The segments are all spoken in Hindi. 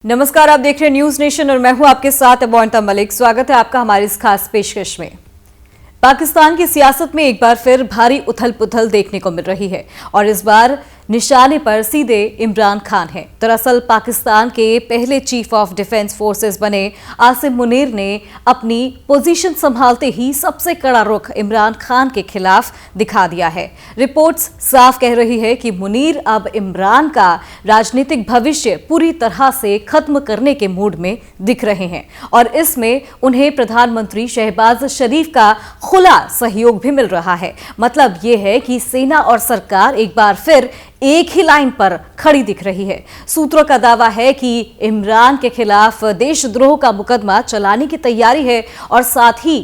नमस्कार, आप देख रहे हैं न्यूज नेशन और मैं हूं आपके साथ अबोंता मलिक। स्वागत है आपका हमारी इस खास पेशकश में। पाकिस्तान की सियासत में एक बार फिर भारी उथल पुथल देखने को मिल रही है और इस बार निशाने पर सीधे इमरान खान है। दरअसल पाकिस्तान के पहले चीफ ऑफ डिफेंस फोर्सेस बने आसिम मुनीर ने अपनी पोजीशन संभालते ही सबसे कड़ा रुख इमरान खान के खिलाफ दिखा दिया है। रिपोर्ट्स साफ कह रही है कि मुनीर अब इमरान का राजनीतिक भविष्य पूरी तरह से खत्म करने के मूड में दिख रहे हैं और इसमें उन्हें प्रधानमंत्री शहबाज शरीफ का खुला सहयोग भी मिल रहा है। मतलब ये है कि सेना और सरकार एक बार फिर एक ही लाइन पर खड़ी दिख रही है। सूत्रों का दावा है कि इमरान के खिलाफ देशद्रोह का मुकदमा चलाने की तैयारी है और साथ ही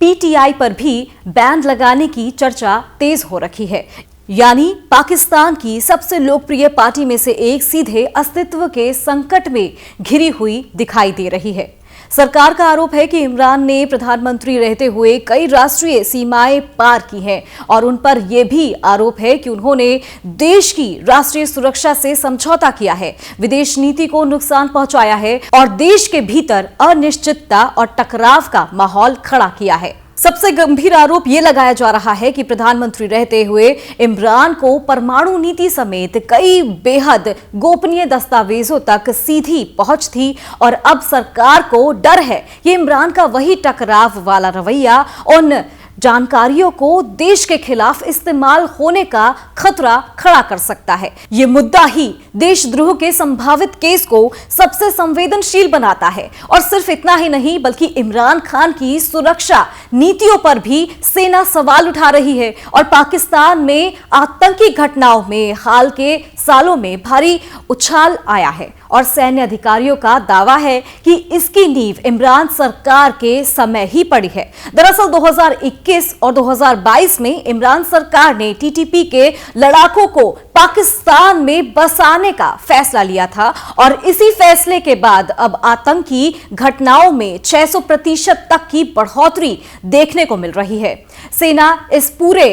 पीटीआई पर भी बैन लगाने की चर्चा तेज हो रखी है। यानी पाकिस्तान की सबसे लोकप्रिय पार्टी में से एक सीधे अस्तित्व के संकट में घिरी हुई दिखाई दे रही है। सरकार का आरोप है कि इमरान ने प्रधानमंत्री रहते हुए कई राष्ट्रीय सीमाएं पार की हैं और उन पर यह भी आरोप है कि उन्होंने देश की राष्ट्रीय सुरक्षा से समझौता किया है, विदेश नीति को नुकसान पहुंचाया है और देश के भीतर अनिश्चितता और टकराव का माहौल खड़ा किया है। सबसे गंभीर आरोप यह लगाया जा रहा है कि प्रधानमंत्री रहते हुए इमरान को परमाणु नीति समेत कई बेहद गोपनीय दस्तावेजों तक सीधी पहुंच थी और अब सरकार को डर है कि इमरान का वही टकराव वाला रवैया उन जानकारियों को देश के खिलाफ इस्तेमाल होने का खतरा खड़ा कर सकता है। ये मुद्दा ही देशद्रोह के संभावित केस को सबसे संवेदनशील बनाता है और सिर्फ इतना ही नहीं बल्कि इमरान खान की सुरक्षा नीतियों पर भी सेना सवाल उठा रही है और पाकिस्तान में आतंकी घटनाओं में हाल के सालों में भारी उछाल आया है और सैन्य अधिकारियों का दावा है कि इसकी नींव इमरान सरकार के समय ही पड़ी है। दरअसल 2021 और 2022 में इमरान सरकार ने टीटीपी के लड़ाकों को पाकिस्तान में बसाने का फैसला लिया था और इसी फैसले के बाद अब आतंकी घटनाओं में 600% तक की बढ़ोतरी देखने को मिल रही है। सेना इस पूरे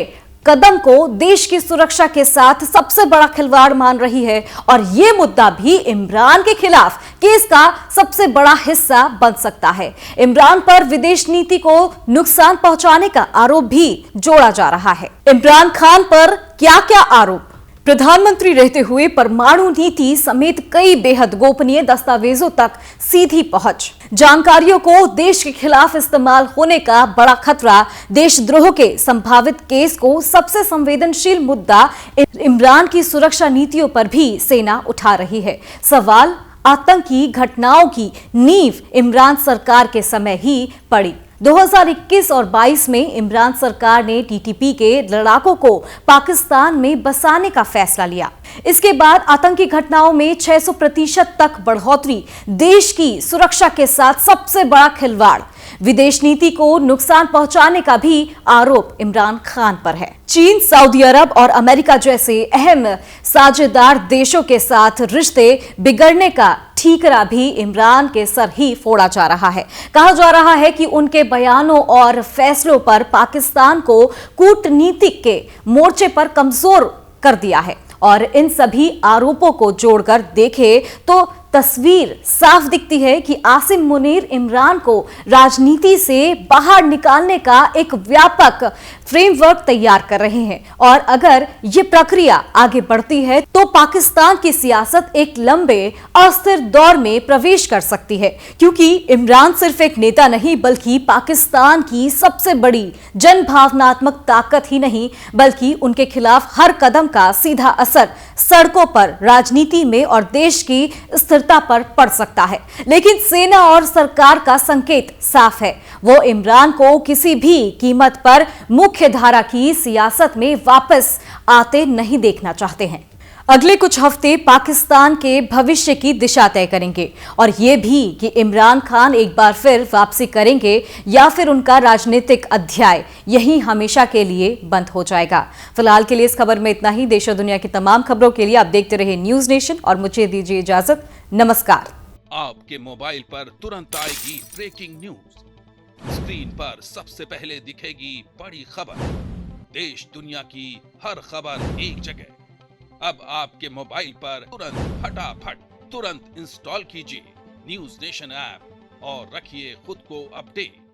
कदम को देश की सुरक्षा के साथ सबसे बड़ा खिलवाड़ मान रही है और यह मुद्दा भी इमरान के खिलाफ केस का सबसे बड़ा हिस्सा बन सकता है। इमरान पर विदेश नीति को नुकसान पहुंचाने का आरोप भी जोड़ा जा रहा है। इमरान खान पर क्या क्या आरोप? प्रधानमंत्री रहते हुए परमाणु नीति समेत कई बेहद गोपनीय दस्तावेजों तक सीधी पहुंच, जानकारियों को देश के खिलाफ इस्तेमाल होने का बड़ा खतरा, देशद्रोह के संभावित केस को सबसे संवेदनशील मुद्दा, इमरान की सुरक्षा नीतियों पर भी सेना उठा रही है। सवाल, आतंकी घटनाओं की नींव इमरान सरकार के समय ही पड़ी। 2021 और 22 में इमरान सरकार ने टीटीपी के लड़ाकों को पाकिस्तान में बसाने का फैसला लिया। इसके बाद आतंकी घटनाओं में 600% तक बढ़ोतरी, देश की सुरक्षा के साथ सबसे बड़ा खिलवाड़, विदेश नीति को नुकसान पहुंचाने का भी आरोप इमरान खान पर है। चीन, सऊदी अरब और अमेरिका जैसे अहम साझेदार देशों के साथ रिश्ते बिगड़ने का ठीकरा भी इमरान के सर ही फोड़ा जा रहा है। कहा जा रहा है कि उनके बयानों और फैसलों पर पाकिस्तान को कूटनीतिक के मोर्चे पर कमजोर कर दिया है और इन सभी आरोपों को जोड़कर देखें तो तस्वीर साफ दिखती है कि आसिम मुनीर इमरान को राजनीति से बाहर निकालने का एक व्यापक फ्रेमवर्क तैयार कर रहे हैं और अगर ये प्रक्रिया आगे बढ़ती है तो पाकिस्तान की सियासत एक लंबे अस्थिर दौर में प्रवेश कर सकती है, क्योंकि इमरान सिर्फ एक नेता नहीं बल्कि पाकिस्तान की सबसे बड़ी जन भावनात्मक ताकत ही नहीं बल्कि उनके खिलाफ हर कदम का सीधा असर सड़कों पर, राजनीति में और देश की स्थिरता पर पड़ सकता है। लेकिन सेना और सरकार का संकेत साफ है, वो इमरान को किसी भी कीमत पर मुख्य धारा की सियासत में वापस आते नहीं देखना चाहते हैं। अगले कुछ हफ्ते पाकिस्तान के भविष्य की दिशा तय करेंगे और यह भी कि इमरान खान एक बार फिर वापसी करेंगे या फिर उनका राजनीतिक अध्याय यही हमेशा के लिए बंद हो जाएगा। फिलहाल के लिए इस खबर में इतना ही। देश और दुनिया की तमाम खबरों के लिए आप देखते रहे न्यूज नेशन और मुझे दीजिए इजाजत। नमस्कार। आपके मोबाइल पर तुरंत आएगी ब्रेकिंग न्यूज, स्क्रीन पर सबसे पहले दिखेगी बड़ी खबर, देश दुनिया की हर खबर एक जगह। अब आपके मोबाइल पर तुरंत फटाफट तुरंत इंस्टॉल कीजिए न्यूज नेशन ऐप और रखिए खुद को अपडेट।